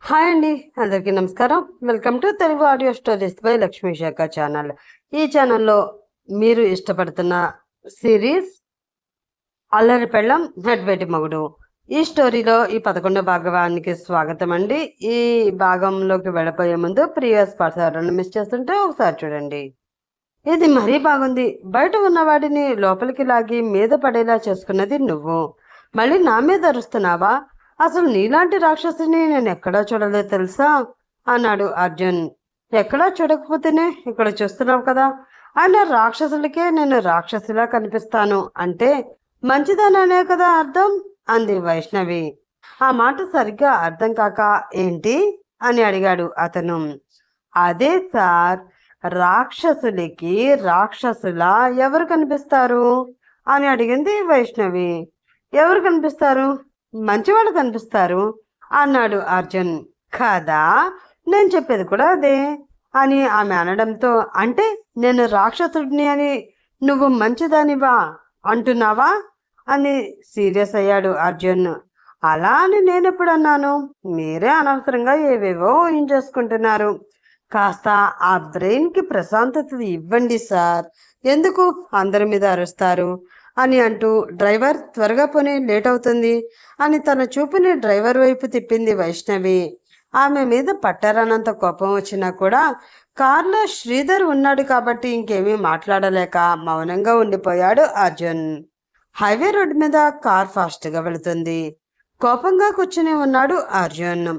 Hi అండి, అందరికీ నమస్కారం. Welcome to Telugu audio stories by Lakshmi శాఖ ఛానల్. ఈ ఛానల్లో మీరు ఇష్టపడుతున్న సిరీస్ అల్లరి పెళ్ళం నడ్వేటి మగుడు. ఈ స్టోరీలో ఈ 11వ భాగానికి స్వాగతం అండి. ఈ భాగంలోకి వెళ్ళబోయే ముందు ప్రీవియస్ పార్ట్స్ ఎవరైనా మిస్ చేస్తుంటే ఒకసారి చూడండి. ఇది మరీ బాగుంది. బయట ఉన్నవాడిని లోపలికి లాగి మీద పడేలా చేసుకున్నది నువ్వు. మళ్ళీ నా మీద అరుస్తున్నావా? అసలు నీలాంటి రాక్షసుని నేను ఎక్కడా చూడలేదు తెలుసా అన్నాడు అర్జున్. ఎక్కడా చూడకపోతేనే ఇక్కడ చూస్తున్నావు కదా. ఆయన రాక్షసులకే నేను రాక్షసిలా కనిపిస్తాను అంటే మంచిదననే కదా అర్థం అంది వైష్ణవి. ఆ మాట సరిగ్గా అర్థం కాక ఏంటి అని అడిగాడు అతను. అదే సార్, రాక్షసులకి రాక్షసులా ఎవరు కనిపిస్తారు అని అడిగింది వైష్ణవి. ఎవరు కనిపిస్తారు? మంచివాళ్ళు కనిపిస్తారు అన్నాడు అర్జున్. కదా, నేను చెప్పేది కూడా అదే అని ఆమె అనడంతో, అంటే నేను రాక్షసుడిని అని నువ్వు మంచిదానివా అంటున్నావా అని సీరియస్ అయ్యాడు అర్జున్. అలా అని నేనెప్పుడు అన్నాను? మీరే అనవసరంగా ఏవేవో ఊహించేసుకుంటున్నారు. కాస్త ఆ బ్రెయిన్కి ప్రశాంతత ఇవ్వండి సార్. ఎందుకు అందరి మీద అరుస్తారు అని అంటూ, డ్రైవర్ త్వరగా పోనీ, లేట్ అవుతుంది అని తన చూపుని డ్రైవర్ వైపు తిప్పింది వైష్ణవి. ఆమె మీద పట్టరానంత కోపం వచ్చినా కూడా కార్లో శ్రీధర్ ఉన్నాడు కాబట్టి ఇంకేమీ మాట్లాడలేక మౌనంగా ఉండిపోయాడు అర్జున్. హైవే రోడ్డు మీద కార్ ఫాస్ట్గా వెళుతుంది. కోపంగా కూర్చుని ఉన్నాడు అర్జున్.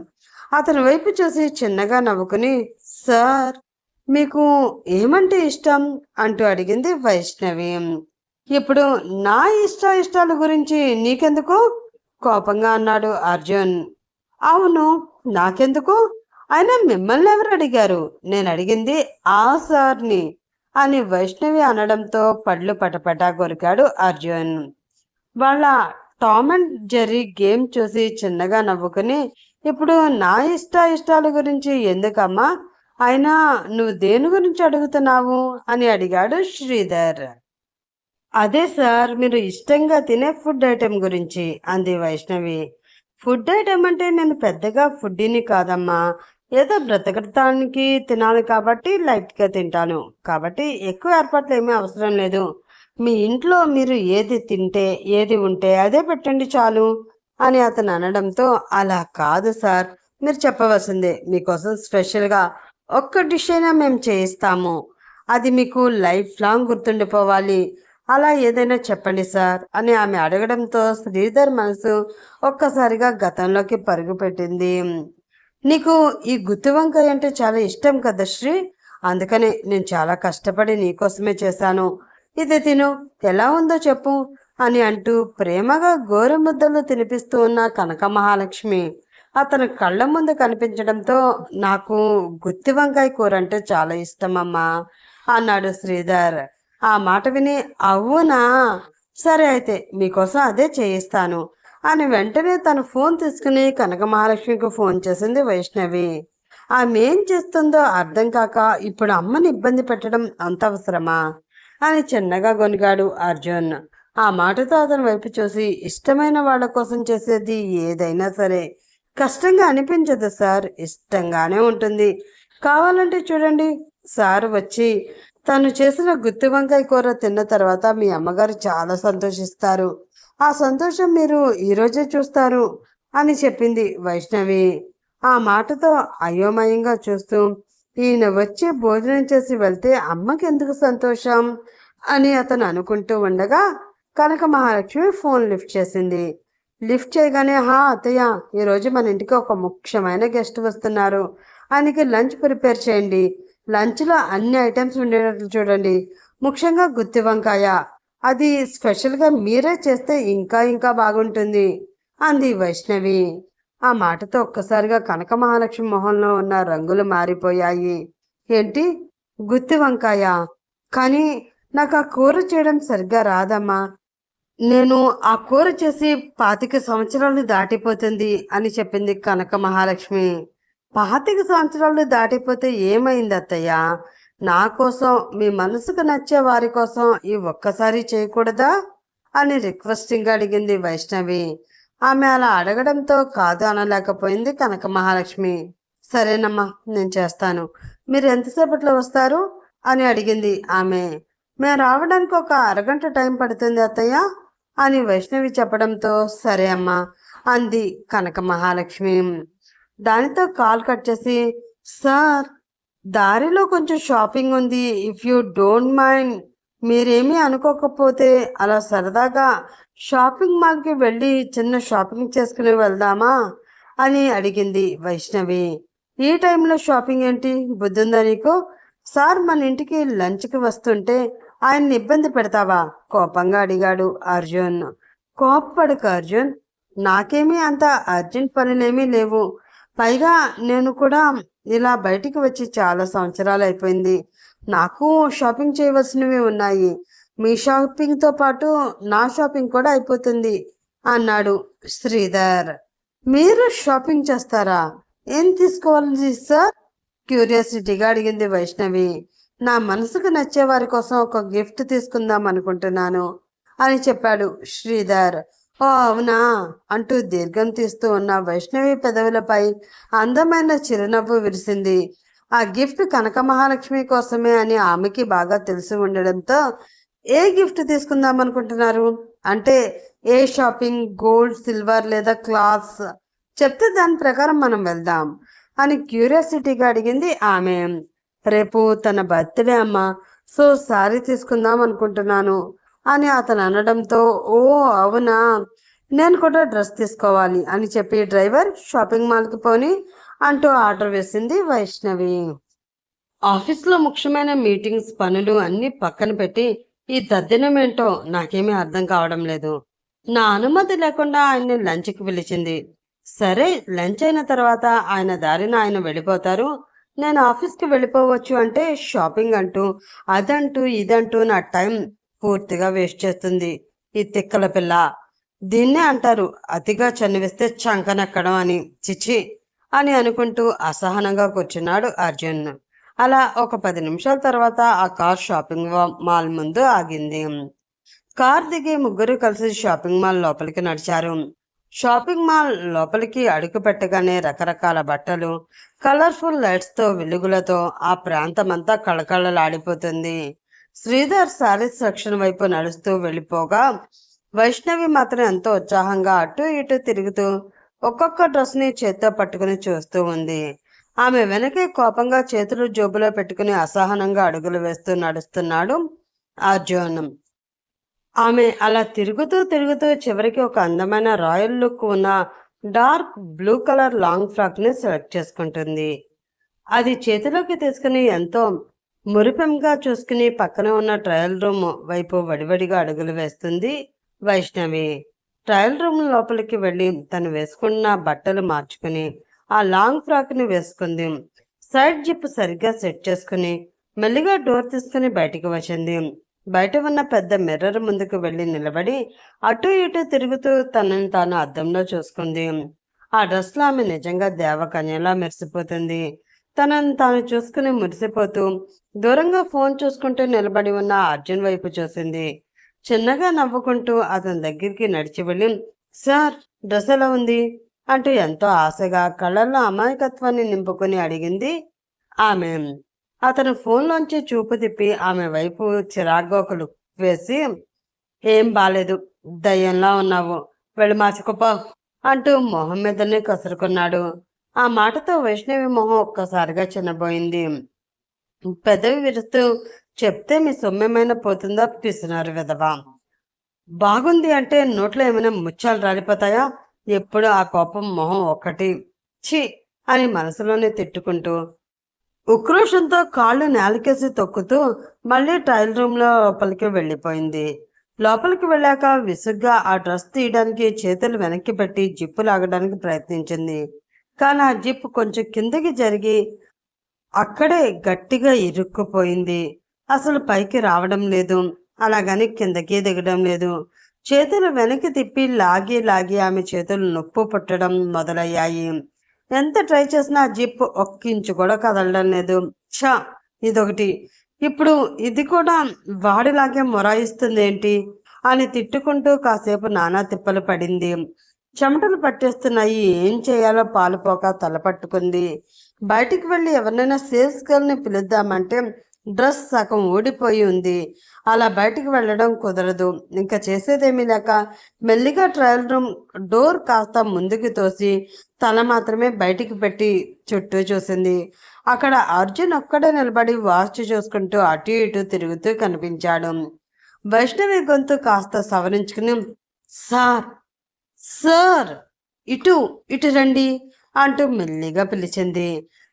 అతని వైపు చూసి చిన్నగా నవ్వుకుని, సార్ మీకు ఏమంటే ఇష్టం అంటూ అడిగింది వైష్ణవి. ఇప్పుడు నా ఇష్టాల గురించి నీకెందుకు కోపంగా అన్నాడు అర్జున్. అవును, నాకెందుకు? అయినా మిమ్మల్ని ఎవరు అడిగారు? నేను అడిగింది ఆ సార్ని అని వైష్ణవి అనడంతో పళ్ళు పటపటా కొరికాడు అర్జున్. వాళ్ళ టామ్ అండ్ జెర్రీ గేమ్ చూసి చిన్నగా నవ్వుకుని, ఇప్పుడు నా ఇష్టాల గురించి ఎందుకమ్మా? అయినా నువ్వు దేని గురించి అడుగుతున్నావు అని అడిగాడు శ్రీధర్. అదే సార్, మీరు ఇష్టంగా తినే ఫుడ్ ఐటెం గురించి అంది వైష్ణవి. ఫుడ్ ఐటెం అంటే నేను పెద్దగా ఫుడ్డీని కాదమ్మా. ఏదో బ్రతకటానికి తినాలి కాబట్టి లైట్గా తింటాను. కాబట్టి ఎక్కువ ఏర్పాట్లు ఏమీ అవసరం లేదు. మీ ఇంట్లో మీరు ఏది తింటే ఏది ఉంటే అదే పెట్టండి చాలు అని అతను అనడంతో, అలా కాదు సార్, మీరు చెప్పవలసిందే. మీకోసం స్పెషల్గా ఒక్క డిష్ అయినా మేము చేయిస్తాము. అది మీకు లైఫ్ లాంగ్ గుర్తుండిపోవాలి. అలా ఏదైనా చెప్పండి సార్ అని ఆమె అడగడంతో శ్రీధర్ మనసు ఒక్కసారిగా గతంలోకి పరుగు పెట్టింది. నీకు ఈ గుత్తి వంకాయ అంటే చాలా ఇష్టం కదా శ్రీ, అందుకని నేను చాలా కష్టపడి నీకోసమే చేశాను. ఇది తిను, ఎలా ఉందో చెప్పు అని అంటూ ప్రేమగా గోరుముద్దలు తినిపిస్తూ ఉన్న కనక మహాలక్ష్మి అతని కళ్ళ ముందు కనిపించడంతో, నాకు గుత్తి వంకాయ కూర అంటే చాలా ఇష్టమమ్మా అన్నాడు శ్రీధర్. ఆ మాట విని, అవునా, సరే అయితే మీకోసం అదే చేయిస్తాను అని వెంటనే తన ఫోన్ తీసుకుని కనక మహాలక్ష్మికి ఫోన్ చేసింది వైష్ణవి. ఆమె ఏం చేస్తుందో అర్థం కాక ఇప్పుడు అమ్మని ఇబ్బంది పెట్టడం అంత అవసరమా అని చిన్నగా గొనిగాడు అర్జున్. ఆ మాటతో అతని వైపు చూసి, ఇష్టమైన వాళ్ళ కోసం చేసేది ఏదైనా సరే కష్టంగా అనిపించదు సార్, ఇష్టంగానే ఉంటుంది. కావాలంటే చూడండి, సార్ వచ్చి తను చేసిన గుత్తి వంకాయ కూర తిన్న తర్వాత మీ అమ్మగారు చాలా సంతోషిస్తారు. ఆ సంతోషం మీరు ఈరోజే చూస్తారు అని చెప్పింది వైష్ణవి. ఆ మాటతో అయోమయంగా చూస్తూ, ఈయన వచ్చి భోజనం చేసి వెళ్తే అమ్మకి ఎందుకు సంతోషం అని అతను అనుకుంటూ ఉండగా కనక మహాలక్ష్మి ఫోన్ లిఫ్ట్ చేసింది. లిఫ్ట్ చేయగానే, హా అత్తయ్య, ఈరోజు మన ఇంటికి ఒక ముఖ్యమైన గెస్ట్ వస్తున్నారు. ఆయనకి లంచ్ ప్రిపేర్ చేయండి. లంచ్లో అన్ని ఐటమ్స్ ఉండేటట్లు చూడండి. ముఖ్యంగా గుత్తి వంకాయ, అది స్పెషల్గా మీరే చేస్తే ఇంకా ఇంకా బాగుంటుంది అంది వైష్ణవి. ఆ మాటతో ఒక్కసారిగా కనక మహాలక్ష్మి మొహంలో ఉన్న రంగులు మారిపోయాయి. ఏంటి, గుత్తి వంకాయ? కానీ నాకు ఆ కూర చేయడం సరిగ్గా రాదమ్మా. నేను ఆ కూర చేసి 25 సంవత్సరాలు దాటిపోతుంది అని చెప్పింది కనక మహాలక్ష్మి. 25 సంవత్సరాలు దాటిపోతే ఏమైంది అత్తయ్య? నా కోసం, మీ మనసుకు నచ్చే వారి కోసం ఈ ఒక్కసారి చేయకూడదా అని రిక్వెస్టింగ్గా అడిగింది వైష్ణవి. ఆమె అలా అడగడంతో కాదు అనలేకపోయింది కనక మహాలక్ష్మి. సరేనమ్మా, నేను చేస్తాను. మీరు ఎంతసేపట్లో వస్తారు అని అడిగింది ఆమె. మేము రావడానికి ఒక అరగంట టైం పడుతుంది అత్తయ్య అని వైష్ణవి చెప్పడంతో సరే అమ్మా అంది కనక మహాలక్ష్మి. దానితో కాల్ కట్ చేసి, సార్, దారిలో కొంచెం షాపింగ్ ఉంది, ఇఫ్ యూ డోంట్ మైండ్, మీరేమీ అనుకోకపోతే అలా సరదాగా షాపింగ్ మాల్కి వెళ్ళి చిన్న షాపింగ్ చేసుకుని వెళ్దామా అని అడిగింది వైష్ణవి. ఈ టైంలో షాపింగ్ ఏంటి, బుద్ధుందా నీకు? సార్ మన ఇంటికి లంచ్కి వస్తుంటే ఆయన్ని ఇబ్బంది పెడతావా కోపంగా అడిగాడు అర్జున్. కోప్పడకు అర్జున్, నాకేమీ అంత అర్జెంట్ పనులేమీ లేవు. పైగా నేను కూడా ఇలా బయటికి వచ్చి చాలా సంవత్సరాలు అయిపోయింది. నాకు షాపింగ్ చేయవలసినవి ఉన్నాయి. మీ షాపింగ్తో పాటు నా షాపింగ్ కూడా అయిపోతుంది అన్నాడు శ్రీధర్. మీరు షాపింగ్ చేస్తారా? ఏం తీసుకోవాలి సార్? క్యూరియాసిటీగా అడిగింది వైష్ణవి. నా మనసుకు నచ్చే వారి కోసం ఒక గిఫ్ట్ తీసుకుందాం అనుకుంటున్నాను అని చెప్పాడు శ్రీధర్. ఓ అవునా అంటూ దీర్ఘం తీస్తూ ఉన్న వైష్ణవి పెదవులపై అందమైన చిరునవ్వు విరిసింది. ఆ గిఫ్ట్ కనక మహాలక్ష్మి కోసమే అని ఆమెకి బాగా తెలిసి ఉండడంతో, ఏ గిఫ్ట్ తీసుకుందాం అనుకుంటున్నారు? అంటే ఏ షాపింగ్, గోల్డ్, సిల్వర్ లేదా క్లాత్స్ చెప్తే దాని ప్రకారం మనం వెళ్దాం అని క్యూరియాసిటీగా అడిగింది ఆమె. రేపు తన బర్త్డే అమ్మా, సో సారీ తీసుకుందాం అనుకుంటున్నాను అని అతను అనడంతో, ఓ అవునా, నేను కూడా డ్రెస్ తీసుకోవాలి అని చెప్పి డ్రైవర్ షాపింగ్ మాల్కి పోని అంటూ ఆర్డర్ వేసింది వైష్ణవి. ఆఫీస్లో ముఖ్యమైన మీటింగ్స్, పనులు అన్నీ పక్కన పెట్టి ఈ తద్దినం ఏంటో నాకేమీ అర్థం కావడం లేదు. నా అనుమతి లేకుండా ఆయన్ని లంచ్కి పిలిచింది. సరే, లంచ్ అయిన తర్వాత ఆయన దారిన ఆయన వెళ్ళిపోతారు, నేను ఆఫీస్కి వెళ్ళిపోవచ్చు అంటే షాపింగ్ అంటూ అదంటూ ఇదంటూ నా టైం పూర్తిగా వేస్ట్ చేస్తుంది ఈ తిక్కల పిల్ల. దీన్నే అంటారు అతిగా చనివేస్తే చంకనెక్కడం అని. చిచి అని అనుకుంటూ అసహనంగా కూర్చున్నాడు అర్జున్. అలా ఒక 10 నిమిషాల తర్వాత ఆ కార్ షాపింగ్ మాల్ ముందు ఆగింది. కార్ దిగి ముగ్గురు కలిసి షాపింగ్ మాల్ లోపలికి నడిచారు. షాపింగ్ మాల్ లోపలికి అడుగు పెట్టగానే రకరకాల బట్టలు, కలర్ఫుల్ లైట్స్తో, వెలుగులతో ఆ ప్రాంతమంతా కళకళలాడిపోతుంది. శ్రీధర్ శారీస్ సెక్షన్ వైపు నడుస్తూ వెళ్ళిపోగా వైష్ణవి మాత్రం ఎంతో ఉత్సాహంగా అటు ఇటు తిరుగుతూ ఒక్కొక్క డ్రెస్ని చేత్తో పట్టుకుని చూస్తూ ఉంది. ఆమె వెనకే కోపంగా చేతులు జోబులో పెట్టుకుని అసహనంగా అడుగులు వేస్తూ నడుస్తున్నాడు అర్జున్. ఆమె అలా తిరుగుతూ తిరుగుతూ చివరికి ఒక అందమైన రాయల్ లుక్ ఉన్న dark blue colour long frock ని సెలెక్ట్ చేసుకుంటుంది. అది చేతిలోకి తీసుకుని ఎంతో మురిపెంగా చూసుకుని పక్కన ఉన్న ట్రయల్ రూమ్ వైపు వడివడిగా అడుగులు వేస్తుంది వైష్ణవి. ట్రయల్ రూమ్ లోపలికి వెళ్ళి తను వేసుకున్న బట్టలు మార్చుకుని ఆ లాంగ్ ఫ్రాక్ ని వేసుకుంది. సైడ్ జిప్ సరిగ్గా సెట్ చేసుకుని మెల్లిగా డోర్ తీసుకుని బయటికి వచ్చింది. బయట ఉన్న పెద్ద మిర్రర్ ముందుకు వెళ్ళి నిలబడి అటు ఇటు తిరుగుతూ తనని తాను అద్దంలో చూసుకుంది. ఆ డ్రెస్లో ఆమె నిజంగా దేవకన్యలా మెరిసిపోతుంది. తనను తాను చూసుకుని మురిసిపోతూ దూరంగా ఫోన్ చూసుకుంటూ నిలబడి ఉన్న అర్జున్ వైపు చూసింది. చిన్నగా నవ్వుకుంటూ అతని దగ్గరికి నడిచి వెళ్ళి, సార్, డ్రెస్ ఎలా ఉంది అంటూ ఎంతో ఆశగా కళ్ళల్లో అమాయకత్వాన్ని నింపుకొని అడిగింది ఆమె. అతను ఫోన్లోంచి చూపు తిప్పి ఆమె వైపు చిరాగ్గా ఒక లుక్ వేసి, ఏం బాలేదు, దయ్యంలా ఉన్నావు, వెళ్ళి మార్చుకోపో అంటూ మొహం మీదనే కసురుకున్నాడు. ఆ మాటతో వైష్ణవి మొహం ఒక్కసారిగా చిన్నబోయింది. పెదవి విరుస్తూ, చెప్తే మీ సొమ్మేమైనా పోతుందా పిసినారు విధవా. బాగుంది అంటే నోట్లో ఏమైనా ముత్యాలు రాలిపోతాయా? ఎప్పుడు ఆ కోపం మొహం ఒక్కటి. ఛీ అని మనసులోనే తిట్టుకుంటూ ఉక్రోషంతో కాళ్ళు నేలకేసి తొక్కుతూ మళ్ళీ ట్రయల్ రూమ్ లోపలికి వెళ్ళిపోయింది. లోపలికి వెళ్ళాక విసుగ్గా ఆ డ్రెస్ తీయడానికి చేతులు వెనక్కి పెట్టి జిప్పు లాగడానికి ప్రయత్నించింది. కానీ ఆ జిప్ కొంచెం కిందకి జరిగి అక్కడే గట్టిగా ఇరుక్కుపోయింది. అసలు పైకి రావడం లేదు, అలాగని కిందకి దిగడం లేదు. చేతులు వెనక్కి తిప్పి లాగి లాగి ఆమె చేతులు నొప్పు పుట్టడం మొదలయ్యాయి. ఎంత ట్రై చేసినా జిప్ ఒక్కించు కూడా కదలడం లేదు. ఛా, ఇదొకటి, ఇప్పుడు ఇది కూడా వాడిలాగే మొరాయిస్తుంది ఏంటి అని తిట్టుకుంటూ కాసేపు నానా తిప్పలు పడింది. చెమటలు పట్టేస్తున్నాయి. ఏం చేయాలో పాలుపోక తలపట్టుకుంది. బయటికి వెళ్ళి ఎవరినైనా సేల్స్ గర్ల్ని పిలుద్దామంటే డ్రెస్ సగం ఊడిపోయి ఉంది. అలా బయటికి వెళ్ళడం కుదరదు. ఇంకా చేసేదేమీ లేక మెల్లిగా ట్రయల్ రూమ్ డోర్ కాస్త ముందుకు తోసి తల మాత్రమే బయటికి పెట్టి చుట్టూ చూసింది. అక్కడ అర్జున్ ఒక్కడే నిలబడి వాచ్ చూసుకుంటూ అటు ఇటు తిరుగుతూ కనిపించాడు. వైష్ణవి గొంతు కాస్త సవరించుకుని, సార్ సార్, ఇటు ఇటు రండి అంటూ మెల్లిగా పిలిచింది.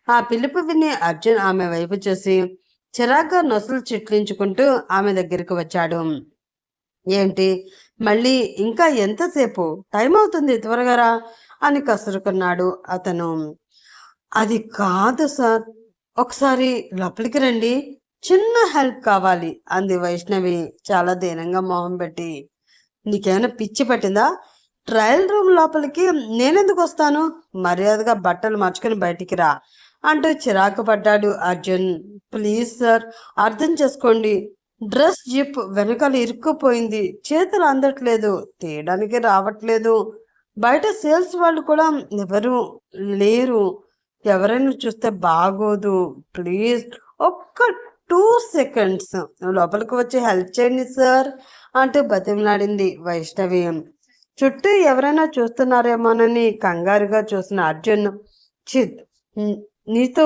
ఆ పిలుపు విని అర్జున్ ఆమె వైపు చూసి చిరాగ్గా నొసలు చిట్లించుకుంటూ ఆమె దగ్గరికి వచ్చాడు. ఏంటి మళ్ళీ, ఇంకా ఎంతసేపు? టైం అవుతుంది, త్వరగా రా అని కసురుకున్నాడు అతను. అది కాదు సార్, ఒకసారి లోపలికి రండి, చిన్న హెల్ప్ కావాలి అంది వైష్ణవి చాలా దీనంగా మొహం పెట్టి. నీకేమైనా పిచ్చి పట్టిందా? ట్రయల్ రూమ్ లోపలికి నేనెందుకు వస్తాను? మర్యాదగా బట్టలు మార్చుకుని బయటికి రా అంటూ చిరాకు పడ్డాడు అర్జున్. ప్లీజ్ సార్, అర్థం చేసుకోండి. డ్రెస్ జిప్ వెనకాల ఇరుక్కుపోయింది, చేతులు అందట్లేదు, తీయడానికి రావట్లేదు. బయట సేల్స్ వాళ్ళు కూడా ఎవరు లేరు, ఎవరైనా చూస్తే బాగోదు. ప్లీజ్ ఒక్క 2 సెకండ్స్ లోపలికి వచ్చి హెల్ప్ చేయండి సార్ అంటూ బతిమలాడింది వైష్ణవి. చుట్టూ ఎవరైనా చూస్తున్నారేమోనని కంగారుగా చూసిన అర్జున్, చిత్ నీతో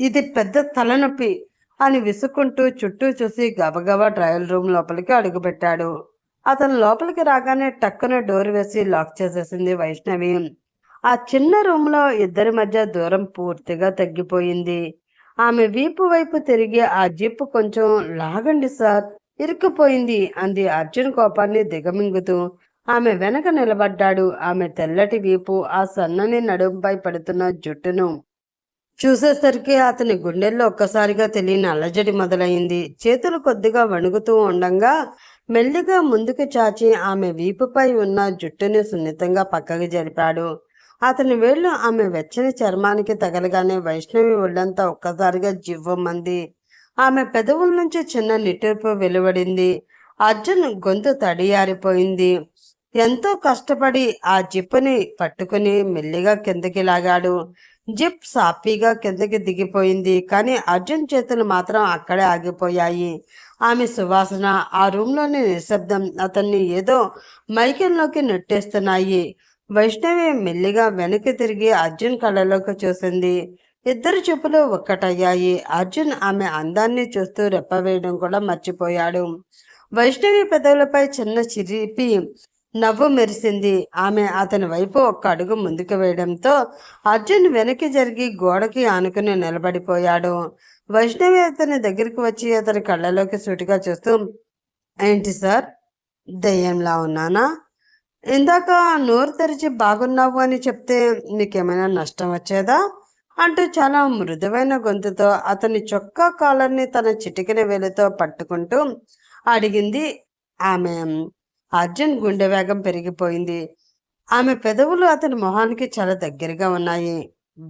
ఇది పెద్ద తలనొప్పి అని విసుక్కుంటూ చుట్టూ చూసి గబగబా ట్రయల్ రూమ్ లోపలికి అడుగుపెట్టాడు. అతను లోపలికి రాగానే టక్కున డోర్ వేసి లాక్ చేసేసింది వైష్ణవి. ఆ చిన్న రూమ్లో ఇద్దరి మధ్య దూరం పూర్తిగా తగ్గిపోయింది. ఆమె వీపు వైపు తిరిగి ఆ జిప్ కొంచెం లాగండి సార్, ఇరుక్కుపోయింది అంది అర్జున్ కోపాన్ని దిగమింగుతూ. ఆమె వెనక నిలబడ్డాడు. ఆమె తెల్లటి వీపు, ఆ సన్నని నడుంపై పడుతున్న జుట్టును చూసేసరికి అతని గుండెల్లో ఒక్కసారిగా తెలియని అలజడి మొదలైంది. చేతులు కొద్దిగా వణుకుతూ ఉండంగా మెల్లిగా ముందుకు చాచి ఆమె వీపుపై ఉన్న జుట్టుని సున్నితంగా పక్కకి జరిపాడు. అతని వేళ్లు ఆమె వెచ్చని చర్మానికి తగలగానే వైష్ణవి ఒళ్ళంతా ఒక్కసారిగా జివ్వమంది. ఆమె పెదవుల నుంచి చిన్న నిట్టూర్పు వెలువడింది. అర్జున్ గొంతు తడియారిపోయింది. ఎంతో కష్టపడి ఆ జిప్పుని పట్టుకుని మెల్లిగా కిందకి లాగాడు. జిప్ సాఫీగా కిందకి దిగిపోయింది. కానీ అర్జున్ చేతులు మాత్రం అక్కడే ఆగిపోయాయి. ఆమె సువాసన, ఆ రూమ్లోని నిశ్శబ్దం అతన్ని ఏదో మైకంలోకి నెట్టేస్తున్నాయి. వైష్ణవి మెల్లిగా వెనక్కి తిరిగి అర్జున్ కళ్ళలోకి చూసింది. ఇద్దరు చూపులు ఒక్కటయ్యాయి. అర్జున్ ఆమె అందాన్ని చూస్తూ రెప్పవేయడం కూడా మర్చిపోయాడు. వైష్ణవి పెదవులపై చిన్న చిరిపి నవ్వు మెరిసింది. ఆమె అతని వైపు ఒక్క అడుగు ముందుకు వేయడంతో అర్జున్ వెనక్కి జరిగి గోడకి ఆనుకుని నిలబడిపోయాడు. వైష్ణవి అతని దగ్గరికి వచ్చి అతని కళ్ళలోకి సూటిగా చూస్తూ, ఏంటి సార్, దయ్యంలా ఉన్నానా? ఇందాక నోరు తెరిచి బాగున్నావు అని చెప్తే నీకేమైనా నష్టం వచ్చేదా అంటూ చాలా మృదువైన గొంతుతో అతని చొక్కా కాలర్ని తన చిటికిన వేలుతో పట్టుకుంటూ అడిగింది ఆమె. అర్జున్ గుండె వేగం పెరిగిపోయింది. ఆమె పెదవులు అతని మొహానికి చాలా దగ్గరగా ఉన్నాయి.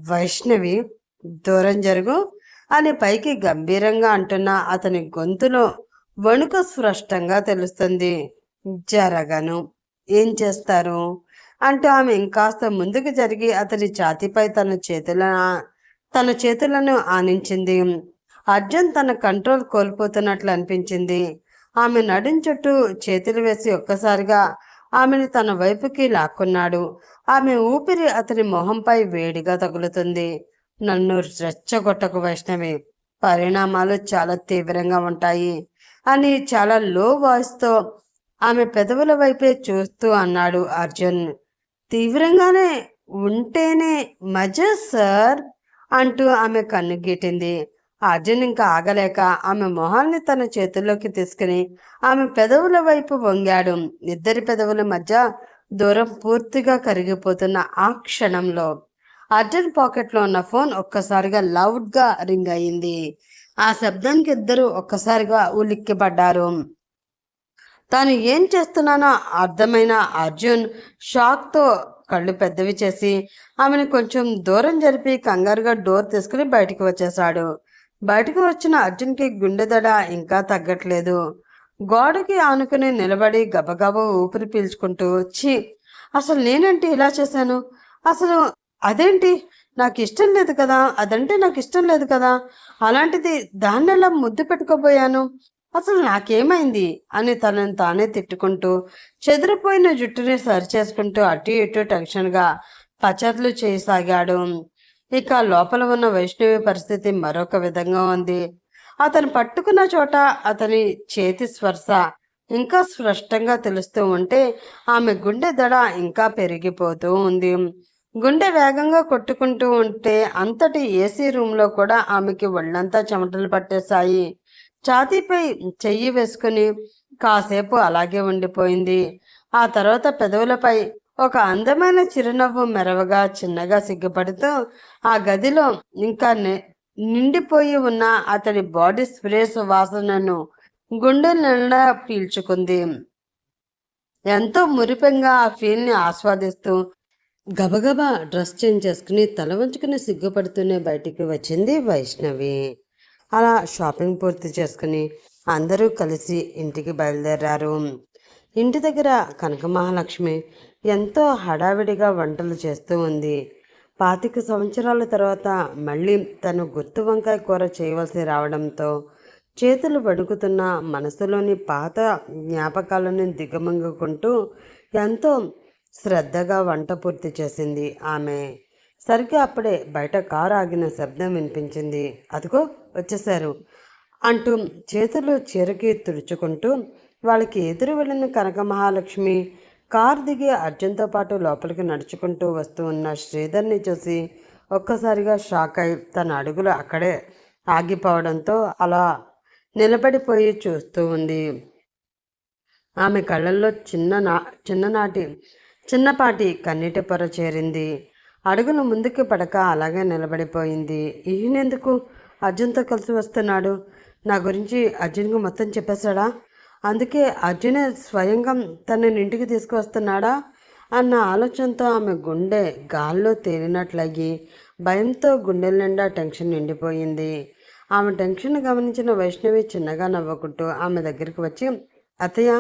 వైష్ణవి, దూరం జరుగు అని పైకి గంభీరంగా అంటున్న అతని గొంతులో వణుకు స్పష్టంగా తెలుస్తుంది. జరగను, ఏం చేస్తారు అంటూ ఆమె ఇంకాస్త ముందుకు జరిగి అతని ఛాతీపై తన చేతులను ఆనించింది. అర్జున్ తన కంట్రోల్ కోల్పోతున్నట్లు అనిపించింది. ఆమె నడుం చుట్టూ చేతులు వేసి ఒక్కసారిగా ఆమెను తన వైపుకి లాక్కున్నాడు. ఆమె ఊపిరి అతని మొహంపై వేడిగా తగులుతుంది. నన్ను రెచ్చగొట్టకు వైష్ణవి, పరిణామాలు చాలా తీవ్రంగా ఉంటాయి అని చాలా లో వాయిస్తో ఆమె పెదవుల వైపే చూస్తూ అన్నాడు అర్జున్. తీవ్రంగానే ఉంటేనే మజా సార్ అంటూ ఆమె కన్ను గీటింది. అర్జున్ ఇంకా ఆగలేక ఆమె మొహాన్ని తన చేతుల్లోకి తీసుకుని ఆమె పెదవుల వైపు వంగాడు. ఇద్దరి పెదవుల మధ్య దూరం పూర్తిగా కరిగిపోతున్న ఆ క్షణంలో అర్జున్ పాకెట్లో ఉన్న ఫోన్ ఒక్కసారిగా లౌడ్గా రింగ్ అయింది. ఆ శబ్దానికి ఇద్దరు ఒక్కసారిగా ఉలిక్కిపడ్డారు. తాను ఏం చేస్తున్నానో అర్థమైన అర్జున్ షాక్తో కళ్ళు పెద్దవి చేసి ఆమెను కొంచెం దూరం జరిపి కంగారుగా డోర్ తీసుకుని బయటికి వచ్చేశాడు. బయటకు వచ్చిన అర్జున్కి గుండె దడ ఇంకా తగ్గట్లేదు. గోడకి ఆనుకుని నిలబడి గబగబా ఊపిరి పీల్చుకుంటూ ఛీ అసలు నేనేంటి ఇలా చేశాను? అసలు అదేంటి? నాకు ఇష్టం లేదు కదా! అదంటే నాకు ఇష్టం లేదు కదా! అలాంటిది దాన్నెలా ముద్దు పెట్టుకోబోయాను? అసలు నాకేమైంది? అని తనని తానే తిట్టుకుంటూ, చెదిరిపోయిన జుట్టుని సరిచేసుకుంటూ అటు ఇటు టెన్షన్‌గా పచార్లు చేయసాగాడు. ఇక లోపల ఉన్న వైష్ణవి పరిస్థితి మరొక విధంగా ఉంది. అతను పట్టుకున్న చోట అతని చేతి స్పర్శ ఇంకా స్పష్టంగా తెలుస్తూ ఉంటే ఆమె గుండె దడ ఇంకా పెరిగిపోతూ ఉంది. గుండె వేగంగా కొట్టుకుంటూ ఉంటే అంతటి ఏసీ రూమ్లో కూడా ఆమెకి ఒళ్ళంతా చెమటలు పట్టేశాయి. ఛాతీపై చెయ్యి వేసుకుని కాసేపు అలాగే ఉండిపోయింది. ఆ తర్వాత పెదవులపై ఒక అందమైన చిరునవ్వు మెరవగా చిన్నగా సిగ్గుపడుతూ ఆ గదిలో ఇంకా నిండిపోయి ఉన్న అతడి బాడీ స్ప్రేస్ వాసనను గుండె నిండా పీల్చుకుంది. ఎంతో మురిపెంగా ఆ ఫీల్ని ఆస్వాదిస్తూ గబగబా డ్రెస్ చేంజ్ చేసుకుని తల వంచుకుని సిగ్గుపడుతూనే బయటికి వచ్చింది వైష్ణవి. అలా షాపింగ్ పూర్తి చేసుకుని అందరూ కలిసి ఇంటికి బయలుదేరారు. ఇంటి దగ్గర కనక మహాలక్ష్మి ఎంతో హడావిడిగా వంటలు చేస్తూ ఉంది. 25 సంవత్సరాల తర్వాత మళ్ళీ తను గుత్తి వంకాయ కూర చేయవలసి రావడంతో చేతులు వణుకుతున్న మనసులోని పాత జ్ఞాపకాలను దిగమంగుకుంటూ ఎంతో శ్రద్ధగా వంట పూర్తి చేసింది ఆమె. సరిగ్గా అప్పుడే బయట కారు ఆగిన శబ్దం వినిపించింది. అదిగో వచ్చేశారు అంటూ చేతులు చీరకి తుడుచుకుంటూ వాళ్ళకి ఎదురు వెళ్ళిన కనక మహాలక్ష్మి కారు దిగి అర్జున్తో పాటు లోపలికి నడుచుకుంటూ వస్తూ ఉన్న శ్రీధర్ని చూసి ఒక్కసారిగా షాక్ అయి తన అడుగులు అక్కడే ఆగిపోవడంతో అలా నిలబడిపోయి చూస్తూ ఉంది. ఆమె కళ్ళల్లో చిన్నపాటి కన్నీటి పొర చేరింది. అడుగులు ముందుకు పడక అలాగే నిలబడిపోయింది. ఈయనెందుకు అర్జున్తో కలిసి వస్తున్నాడు? నా గురించి అర్జున్కు మొత్తం చెప్పేశాడా? అందుకే అర్జునే స్వయంగా తనని ఇంటికి తీసుకువస్తున్నాడా అన్న ఆలోచనతో ఆమె గుండె గాల్లో తేలినట్లయి భయంతో గుండెల నిండా టెన్షన్ నిండిపోయింది. ఆమె టెన్షన్ గమనించిన వైష్ణవి చిన్నగా నవ్వుకుంటూ ఆమె దగ్గరికి వచ్చి, అత్తయ్య,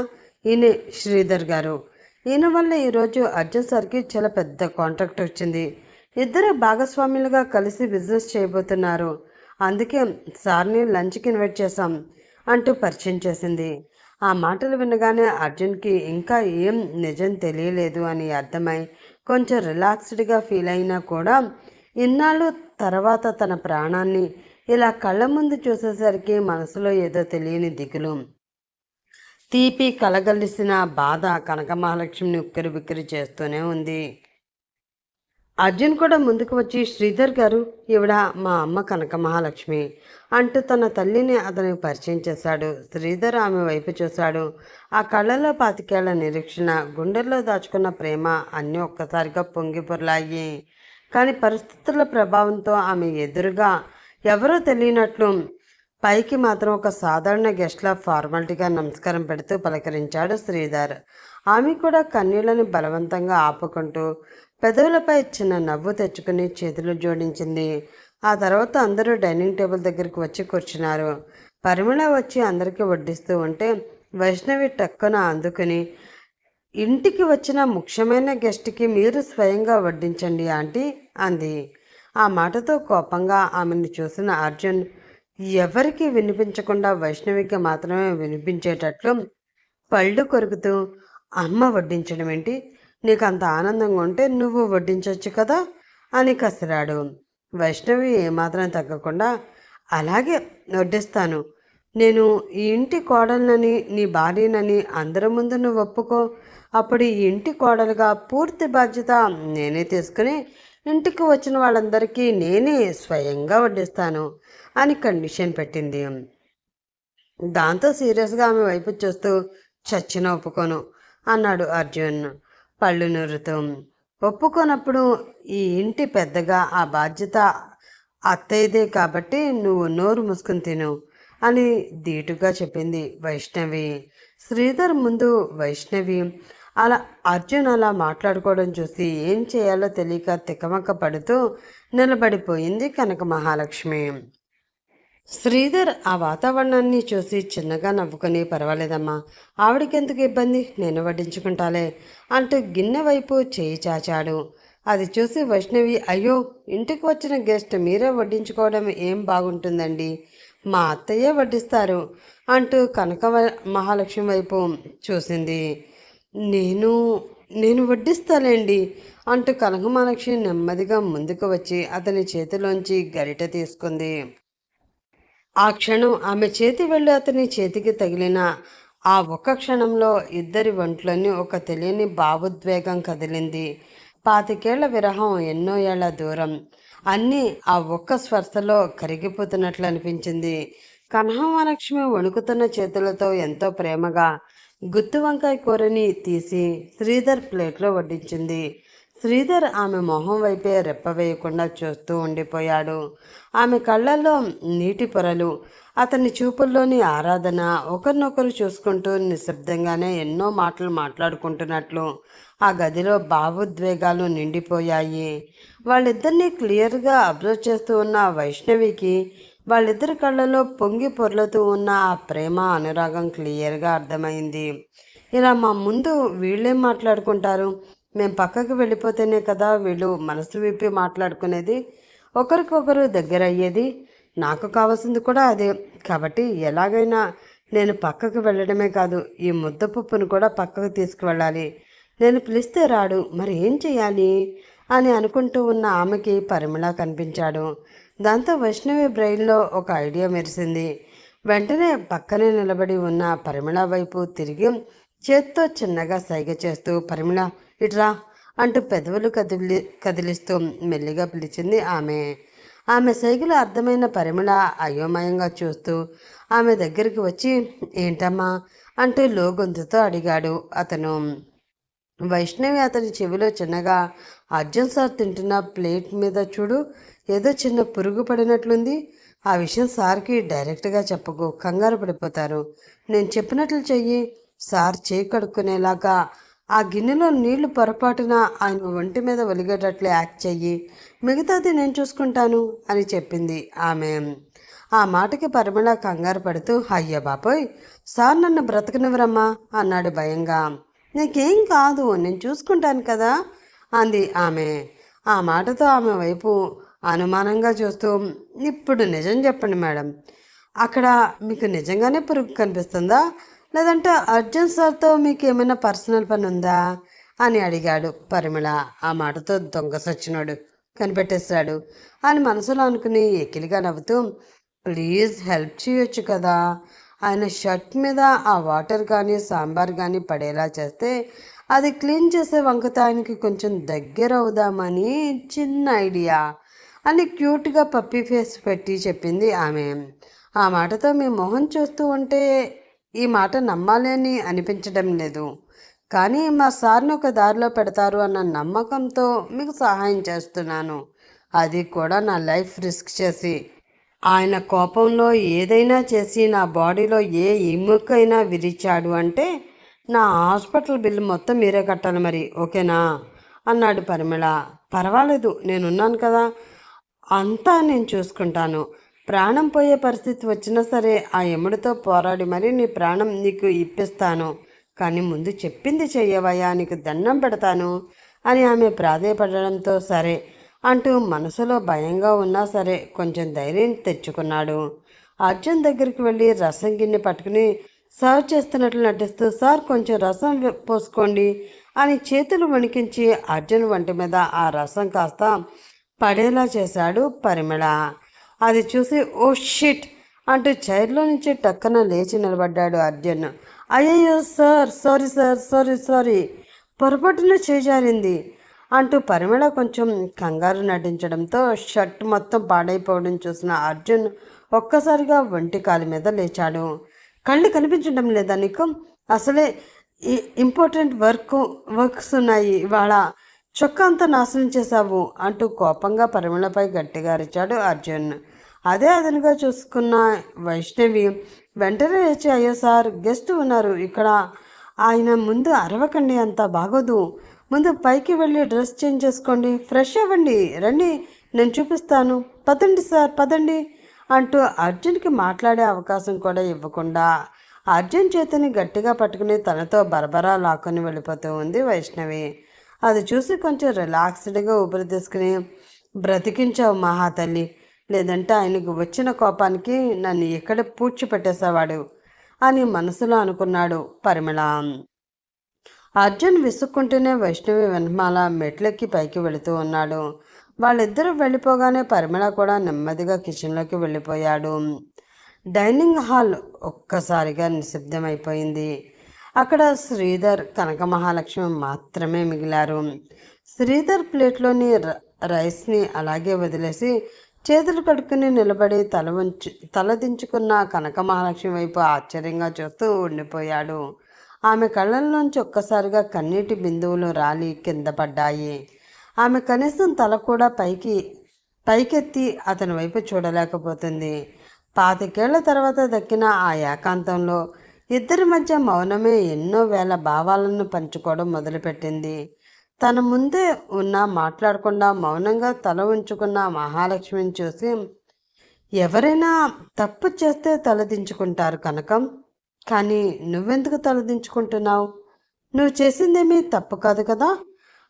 ఈయనే శ్రీధర్ గారు. ఈయన వల్ల ఈరోజు అర్జున్ సార్కి చాలా పెద్ద కాంట్రాక్ట్ వచ్చింది. ఇద్దరు భాగస్వాములుగా కలిసి బిజినెస్ చేయబోతున్నారు. అందుకే సార్ని లంచ్కి ఇన్వైట్ చేశాం అంటూ పరిచయం చేసింది. ఆ మాటలు వినగానే అర్జున్కి ఇంకా ఏం నిజం తెలియలేదు అని అర్థమై కొంచెం రిలాక్స్డ్గా ఫీల్ అయినా కూడా ఇన్నాళ్ళు తర్వాత తన ప్రాణాన్ని ఇలా కళ్ళ ముందు చూసేసరికి మనసులో ఏదో తెలియని దిగులు, తీపి కలగలిసిన బాధ కనక మహాలక్ష్మిని ఉక్కిరి బిక్కిరి చేస్తూనే ఉంది. అర్జున్ కూడా ముందుకు వచ్చి, శ్రీధర్ గారు, ఈవిడ మా అమ్మ కనక మహాలక్ష్మి అంటూ తన తల్లిని అతనికి పరిచయం చేశాడు. శ్రీధర్ ఆమె వైపు చూశాడు. ఆ కళ్ళలో 25 ఏళ్ల నిరీక్షణ, గుండెల్లో దాచుకున్న ప్రేమ అన్నీ ఒక్కసారిగా పొంగి పొర్లాయి. కానీ పరిస్థితుల ప్రభావంతో ఆమె ఎదురుగా ఎవరో తెలియనట్లు పైకి మాత్రం ఒక సాధారణ గెస్ట్లా ఫార్మాలిటీగా నమస్కారం పెడుతూ పలకరించాడు శ్రీధర్. ఆమె కూడా కన్నీళ్లను బలవంతంగా ఆపుకుంటూ పెదవులపై చిన్న నవ్వు తెచ్చుకుని చేతులు జోడించింది. ఆ తర్వాత అందరూ డైనింగ్ టేబుల్ దగ్గరికి వచ్చి కూర్చున్నారు. పరిమళ వచ్చి అందరికీ వడ్డిస్తూ ఉంటే వైష్ణవి టక్కున అందుకుని, ఇంటికి వచ్చిన ముఖ్యమైన గెస్ట్కి మీరు స్వయంగా వడ్డించండి ఆంటీ అంది. ఆ మాటతో కోపంగా ఆమెను చూసిన అర్జున్ ఎవరికి వినిపించకుండా వైష్ణవికి మాత్రమే వినిపించేటట్లు పళ్ళు కొరుకుతూ, అమ్మ వడ్డించడం ఏంటి? నీకు అంత ఆనందంగా ఉంటే నువ్వు వడ్డించవచ్చు కదా అని కసిరాడు. వైష్ణవి ఏమాత్రం తగ్గకుండా, అలాగే వడ్డిస్తాను. నేను ఈ ఇంటి కోడలనని, నీ భార్యనని అందరి ముందు నువ్వు ఒప్పుకో. అప్పుడు ఈ ఇంటి కోడలుగా పూర్తి బాధ్యత నేనే తీసుకుని ఇంటికి వచ్చిన వాళ్ళందరికీ నేనే స్వయంగా వడ్డిస్తాను అని కండిషన్ పెట్టింది. దాంతో సీరియస్గా ఆమె వైపు చూస్తూ, చచ్చిన ఒప్పుకోను అన్నాడు అర్జున్ పళ్ళు నూరుతూ. ఒప్పుకోనప్పుడు ఈ ఇంటి పెద్దగా ఆ బాధ్యత అత్తయ్యదే కాబట్టి నువ్వు నోరు మూసుకుని తిను అని ధీటుగా చెప్పింది వైష్ణవి. శ్రీధర్ ముందు వైష్ణవి అర్జున్ అలా మాట్లాడుకోవడం చూసి ఏం చేయాలో తెలియక తికమక పడుతూ నిలబడిపోయింది కనక మహాలక్ష్మి. శ్రీధర్ ఆ వాతావరణాన్ని చూసి చిన్నగా నవ్వుకొని, పర్వాలేదమ్మా, ఆవిడకెందుకు ఇబ్బంది, నేను వడ్డించుకుంటాలే అంటూ గిన్నె వైపు చేయి చాచాడు. అది చూసి వైష్ణవి, అయ్యో, ఇంటికి వచ్చిన గెస్ట్ మీరే వడ్డించుకోవడం ఏం బాగుంటుందండి, మా అత్తయ్యే వడ్డిస్తారు అంటూ మహాలక్ష్మి వైపు చూసింది. నేను నేను వడ్డిస్తాలేండి అంటూ కనకమహాలక్ష్మి నెమ్మదిగా ముందుకు వచ్చి అతని చేతిలోంచి గరిటె తీసుకుంది. ఆ క్షణం ఆమె చేతి వెళ్ళు అతని చేతికి తగిలిన ఆ ఒక్క క్షణంలో ఇద్దరి ఒంట్లోని ఒక తెలియని భావోద్వేగం కదిలింది. 25 విరహం, ఎన్నో ఏళ్ల దూరం అన్నీ ఆ ఒక్క స్పర్శలో కరిగిపోతున్నట్లు అనిపించింది. కనకమహాలక్ష్మి వణుకుతున్న చేతులతో ఎంతో ప్రేమగా గుత్తి వంకాయ కూరని తీసి శ్రీధర్ ప్లేట్లో వడ్డించింది. శ్రీధర్ ఆమె మొహం వైపే రెప్పవేయకుండా చూస్తూ ఉండిపోయాడు. ఆమె కళ్ళల్లో నీటి పొరలు, అతని చూపుల్లోని ఆరాధన, ఒకరినొకరు చూసుకుంటూ నిశ్శబ్దంగానే ఎన్నో మాటలు మాట్లాడుకుంటున్నట్లు ఆ గదిలో భావోద్వేగాలు నిండిపోయాయి. వాళ్ళిద్దరినీ క్లియర్గా అబ్జర్వ్ చేస్తూ ఉన్న వైష్ణవికి వాళ్ళిద్దరి కళ్ళలో పొంగి పొర్లుతూ ఉన్న ఆ ప్రేమ, అనురాగం క్లియర్గా అర్థమైంది. ఇలా మా ముందు వీళ్ళేం మాట్లాడుకుంటారు, మేము పక్కకి వెళ్ళిపోతేనే కదా వీళ్ళు మనసు విప్పి మాట్లాడుకునేది, ఒకరికొకరు దగ్గర అయ్యేది. నాకు కావాల్సింది కూడా అదే. కాబట్టి ఎలాగైనా నేను పక్కకు వెళ్ళడమే కాదు, ఈ ముద్దపప్పును కూడా పక్కకు తీసుకువెళ్ళాలి. నేను పిలిస్తే రాడు, మరి ఏం చేయాలి అని అనుకుంటూ ఉన్న ఆమెకి పరిమళ కనిపించాడు. దాంతో వైష్ణవి బ్రెయిన్లో ఒక ఐడియా మెరిసింది. వెంటనే పక్కనే నిలబడి ఉన్న పరిమళ వైపు తిరిగి చేత్తో చిన్నగా సైగ చేస్తూ, పరిమళ ఇట్రా అంటూ పెదవులు కదిలిస్తూ మెల్లిగా పిలిచింది ఆమె. ఆమె సైగలు అర్థమైన పరిమళ అయోమయంగా చూస్తూ ఆమె దగ్గరికి వచ్చి, ఏంటమ్మా అంటూ లోగొంతుతో అడిగాడు అతను. వైష్ణవి అతని చెవిలో చిన్నగా, అర్జున్ సార్ తింటున్న ప్లేట్ మీద చూడు, ఏదో చిన్న పురుగు పడినట్లుంది. ఆ విషయం సార్కి డైరెక్ట్గా చెప్పకు, కంగారు పడిపోతారు. నేను చెప్పినట్లు చెయ్యి. సార్ చేయి కడుక్కునేలాగా ఆ గిన్నెలో నీళ్లు పొరపాటున ఆయన ఒంటి మీద ఒలిగేటట్లు యాక్ట్ చెయ్యి, మిగతాది నేను చూసుకుంటాను అని చెప్పింది ఆమె. ఆ మాటకి పరిమళ కంగారు పడుతూ, అయ్య బాపోయ్, సార్ నన్ను బ్రతకనివ్వరమ్మా అన్నాడు భయంగా. నీకేం కాదు, నేను చూసుకుంటాను కదా అంది ఆమె. ఆ మాటతో ఆమె వైపు అనుమానంగా చూస్తూ, ఇప్పుడు నిజం చెప్పండి మేడం, అక్కడ మీకు నిజంగానే పురుగు కనిపిస్తుందా, లేదంటే అర్జున్ సార్తో మీకు ఏమైనా పర్సనల్ పని ఉందా అని అడిగాడు పరిమళ. ఆ మాటతో దొంగ సచ్చినోడు కనిపెట్టేశాడు అని మనసులో అనుకుని ఎకిలిగా నవ్వుతూ, ప్లీజ్ హెల్ప్ చేయొచ్చు కదా, ఆయన షర్ట్ మీద ఆ వాటర్ కానీ సాంబార్ కానీ పడేలా చేస్తే అది క్లీన్ చేసే వంకత ఆయనకి కొంచెం దగ్గర అవుదామని చిన్న ఐడియా అని క్యూట్గా పప్పీ ఫేస్ పెట్టి చెప్పింది ఆమె. ఆ మాటతో మీ మొహం చూస్తూ ఉంటే ఈ మాట నమ్మాలి అని అనిపించడం లేదు, కానీ మా సార్ని ఒక దారిలో పెడతారు అన్న నమ్మకంతో మీకు సహాయం చేస్తున్నాను, అది కూడా నా లైఫ్ రిస్క్ చేసి. ఆయన కోపంలో ఏదైనా చేసి నా బాడీలో ఏ ఎముకైనా విరిచాడు అంటే నా హాస్పిటల్ బిల్లు మొత్తం మీరే కట్టాలి, మరి ఓకేనా అన్నాడు పరిమళ. పర్వాలేదు, నేనున్నాను కదా, అంతా నేను చూసుకుంటాను. ప్రాణం పోయే పరిస్థితి వచ్చినా సరే ఆ యముడితో పోరాడి మరీ నీ ప్రాణం నీకు ఇప్పిస్తాను, కానీ ముందు చెప్పింది చెయ్యవయ్యా, నీకు దండం పెడతాను అని ఆమె ప్రాధేయపడడంతో సరే అంటూ మనసులో భయంగా ఉన్నా సరే కొంచెం ధైర్యం తెచ్చుకున్నాడు. అర్జున్ దగ్గరికి వెళ్ళి రసం గిన్నె పట్టుకుని సర్వ్ చేస్తున్నట్లు నటిస్తూ, సార్ కొంచెం రసం పోసుకోండి అని చేతులు వణికించి అర్జున్ వంటి మీద ఆ రసం కాస్త పడేలా చేశాడు పరిమళ. అది చూసి ఓ షిట్ అంటూ చైర్లో నుంచి టక్కన లేచి నిలబడ్డాడు అర్జున్. అయ్యయ్యో sir, sorry sir, sorry sorry, పొరపాటున చేజారింది అంటూ పరిమళ కొంచెం కంగారు నటించడంతో షర్ట్ మొత్తం పాడైపోవడం చూసిన అర్జున్ ఒక్కసారిగా ఒంటి కాలి మీద లేచాడు. కళ్ళు కనిపించడం లేదా నీకు, అసలే ఇంపార్టెంట్ వర్క్స్ ఉన్నాయి ఇవాళ, చొక్కా అంతా నాశనం చేశావు అంటూ కోపంగా పరిమళపై గట్టిగా అరిచాడు అర్జున్. అదే అదనుగా చూసుకున్న వైష్ణవి వెంటనే లేచి, అయ్యో సార్, గెస్ట్ ఉన్నారు ఇక్కడ, ఆయన ముందు అరవకండి, అంతా బాగోదు, ముందు పైకి వెళ్ళి డ్రెస్ చేంజ్ చేసుకోండి, ఫ్రెష్ అవ్వండి, రండి నేను చూపిస్తాను, పదండి సార్ పదండి అంటూ అర్జున్కి మాట్లాడే అవకాశం కూడా ఇవ్వకుండా అర్జున్ చేతిని గట్టిగా పట్టుకుని తనతో బరబరా లాక్కొని వెళ్ళిపోతూ ఉంది వైష్ణవి. అది చూసి కొంచెం రిలాక్స్డ్గా ఊపిరి తీసుకుని, బ్రతికించావు మహాతల్లి, లేదంటే ఆయనకు వచ్చిన కోపానికి నన్ను ఇక్కడ పూడ్చిపెట్టేసేవాడు అని మనసులో అనుకున్నాడు పరిమళ. అర్జున్ విసుక్కుంటూనే వైష్ణవి వెనమాల మెట్లెక్కి పైకి వెళుతూ ఉన్నాడు. వాళ్ళిద్దరూ వెళ్ళిపోగానే పరిమళ కూడా నెమ్మదిగా కిచెన్లోకి వెళ్ళిపోయాడు. డైనింగ్ హాల్ ఒక్కసారిగా నిశ్శబ్దమైపోయింది. అక్కడ శ్రీధర్, కనక మహాలక్ష్మి మాత్రమే మిగిలారు. శ్రీధర్ ప్లేట్లోని రైస్ని అలాగే వదిలేసి చేతులు కడుక్కుని నిలబడి తలదించుకున్న కనక మహాలక్ష్మి వైపు ఆశ్చర్యంగా చూస్తూ ఉండిపోయాడు. ఆమె కళ్ళల్లోంచి ఒక్కసారిగా కన్నీటి బిందువులు రాలి కింద పడ్డాయి. ఆమె కనీసం తల కూడా పైకెత్తి అతని వైపు చూడలేకపోతుంది. 25 ఏళ్ల తర్వాత దక్కిన ఆ ఏకాంతంలో ఇద్దరి మధ్య మౌనమే ఎన్నో వేల భావాలను పంచుకోవడం మొదలుపెట్టింది. తన ముందే ఉన్నా మాట్లాడకుండా మౌనంగా తల ఉంచుకున్న మహాలక్ష్మిని చూసి, ఎవరైనా తప్పు చేస్తే తలదించుకుంటారు కనకం, కానీ నువ్వెందుకు తలదించుకుంటున్నావు? నువ్వు చేసిందేమీ తప్పు కాదు కదా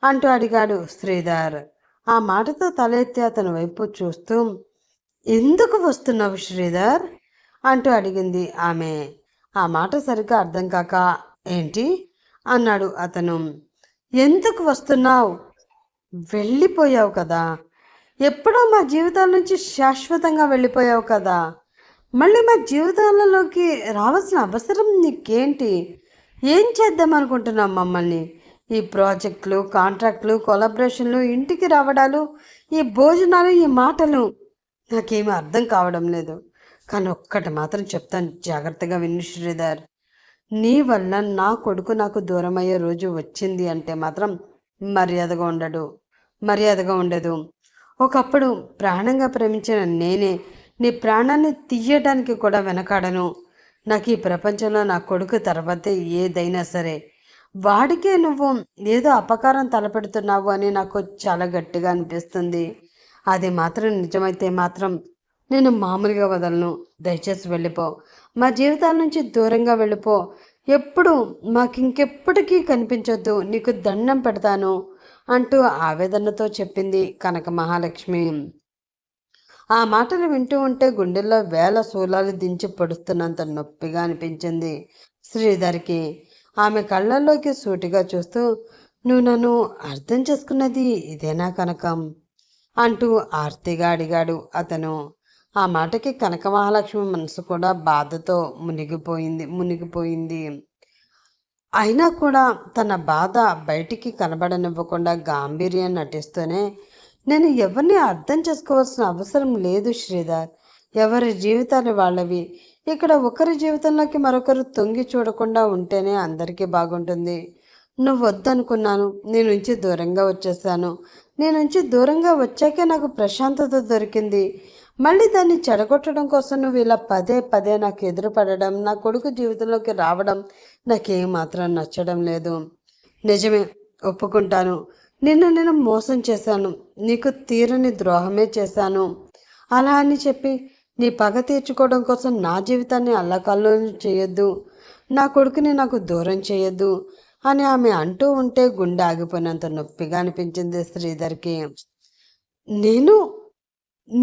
అంటూ అడిగాడు శ్రీధర్. ఆ మాటతో తల ఎత్తి అతని వైపు చూస్తూ, ఎందుకు వస్తున్నావు శ్రీధర్ అంటూ అడిగింది ఆమె. ఆ మాట సరిగ్గా అర్థం కాక, ఏంటి అన్నాడు అతను. ఎందుకు వస్తున్నావు? వెళ్ళిపోయావు కదా, ఎప్పుడో మా జీవితాల నుంచి శాశ్వతంగా వెళ్ళిపోయావు కదా, మళ్ళీ మా జీవితాలలోకి రావాల్సిన అవసరం నీకేంటి? ఏం చేద్దాం అనుకుంటున్నాం మమ్మల్ని? ఈ ప్రాజెక్టులు, కాంట్రాక్టులు, కొలాబరేషన్లు, ఇంటికి రావడాలు, ఈ భోజనాలు, ఈ మాటలు నాకేమీ అర్థం కావడం లేదు. కానీ ఒక్కటి మాత్రం చెప్తాను, జాగ్రత్తగా విను శ్రీధర్. నీ వల్ల నా కొడుకు నాకు దూరం అయ్యే రోజు వచ్చింది అంటే మాత్రం మర్యాదగా ఉండదు. ఒకప్పుడు ప్రాణంగా ప్రేమించిన నేనే నీ ప్రాణాన్ని తీయడానికి కూడా వెనకాడను. నాకు ఈ ప్రపంచంలో నా కొడుకు తర్వాతే ఏదైనా సరే. వాడికే నువ్వు ఏదో అపకారం తలపెడుతున్నావు అని నాకు చాలా గట్టిగా అనిపిస్తుంది. అది మాత్రం నిజమైతే మాత్రం నేను మామూలుగా వదలను. దయచేసి వెళ్ళిపో, మా జీవితాల నుంచి దూరంగా వెళ్ళిపో, ఎప్పుడు మాకింకెప్పటికీ కనిపించొద్దు, నీకు దండం పెడతాను అంటూ ఆవేదనతో చెప్పింది కనక మహాలక్ష్మి. ఆ మాటలు వింటూ ఉంటే గుండెల్లో వేల శూలాలు దించి పొడుస్తున్నంత నొప్పిగా అనిపించింది శ్రీధర్కి. ఆమె కళ్ళల్లోకి సూటిగా చూస్తూ, నువ్వు నన్ను అర్థం చేసుకున్నది ఇదేనా కనకం అంటూ ఆర్తిగా అడిగాడు అతను. ఆ మాటకి కనక మహాలక్ష్మి మనసు కూడా బాధతో మునిగిపోయింది. అయినా కూడా తన బాధ బయటికి కనబడనివ్వకుండా గాంభీర్యం నటిస్తూనే, నేను ఎవరిని అర్థం చేసుకోవాల్సిన అవసరం లేదు శ్రీధర్. ఎవరి జీవితాలు వాళ్ళవి. ఇక్కడ ఒకరి జీవితంలోకి మరొకరు తొంగి చూడకుండా ఉంటేనే అందరికీ బాగుంటుంది. నువ్వు వద్దనుకున్నాను, నీ నుంచి దూరంగా వచ్చేసాను. నీ నుంచి దూరంగా వచ్చాకే నాకు ప్రశాంతత దొరికింది. మళ్ళీ దాన్ని చెడగొట్టడం కోసం నువ్వు ఇలా పదే పదే నాకు ఎదురుపడడం, నా కొడుకు జీవితంలోకి రావడం నాకేమాత్రం నచ్చడం లేదు. నిజమే, ఒప్పుకుంటాను. నేను మోసం చేశాను, నీకు తీరని ద్రోహమే చేశాను. అలా అని చెప్పి నీ పగ తీర్చుకోవడం కోసం నా జీవితాన్ని అల్లకల్లోలం చేయొద్దు, నా కొడుకుని నాకు దూరం చేయొద్దు అని ఆమె అంటూ ఉంటే గుండె ఆగిపోయినంత నొప్పిగా అనిపించింది శ్రీధర్కి.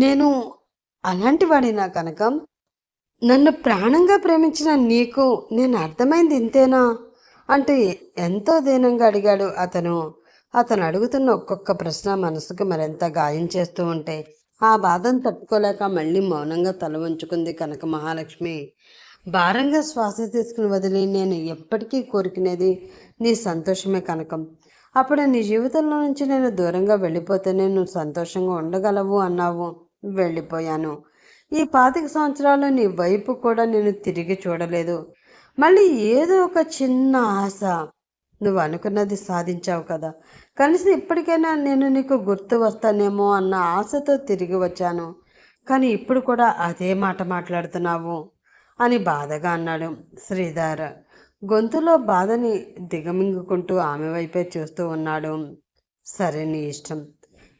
నేను అలాంటి వాడినా కనకం? నన్ను ప్రాణంగా ప్రేమించిన నీకు నేను అర్థమైంది ఇంతేనా అంటూ ఎంతో దీనంగా అడిగాడు అతను. అతను అడుగుతున్న ఒక్కొక్క ప్రశ్న మనసుకు మరింత గాయం చేస్తూ ఉంటే ఆ బాధను తట్టుకోలేక మళ్ళీ మౌనంగా తల వంచుకుంది కనక మహాలక్ష్మి. భారంగా శ్వాస తీసుకుని వదిలి, నేను ఎప్పటికీ కోరుకునేది నీ సంతోషమే కనకం. అప్పుడు నీ జీవితంలో నుంచి నేను దూరంగా వెళ్ళిపోతేనే నువ్వు సంతోషంగా ఉండగలవు అన్నావు. వెళ్ళిపోయాను. ఈ 25 సంవత్సరాలు నీ వైపు కూడా నేను తిరిగి చూడలేదు. మళ్ళీ ఏదో ఒక చిన్న ఆశ, నువ్వు అనుకున్నది సాధించావు కదా, కనీసం ఇప్పటికైనా నేను నీకు గుర్తు వస్తానేమో అన్న ఆశతో తిరిగి వచ్చాను. కానీ ఇప్పుడు కూడా అదే మాట మాట్లాడుతున్నావు అని బాధగా అన్నాడు శ్రీధర్. గొంతులో బాధని దిగమింగుకుంటూ ఆమె వైపే చూస్తూ ఉన్నాడు. సరే, నీ ఇష్టం.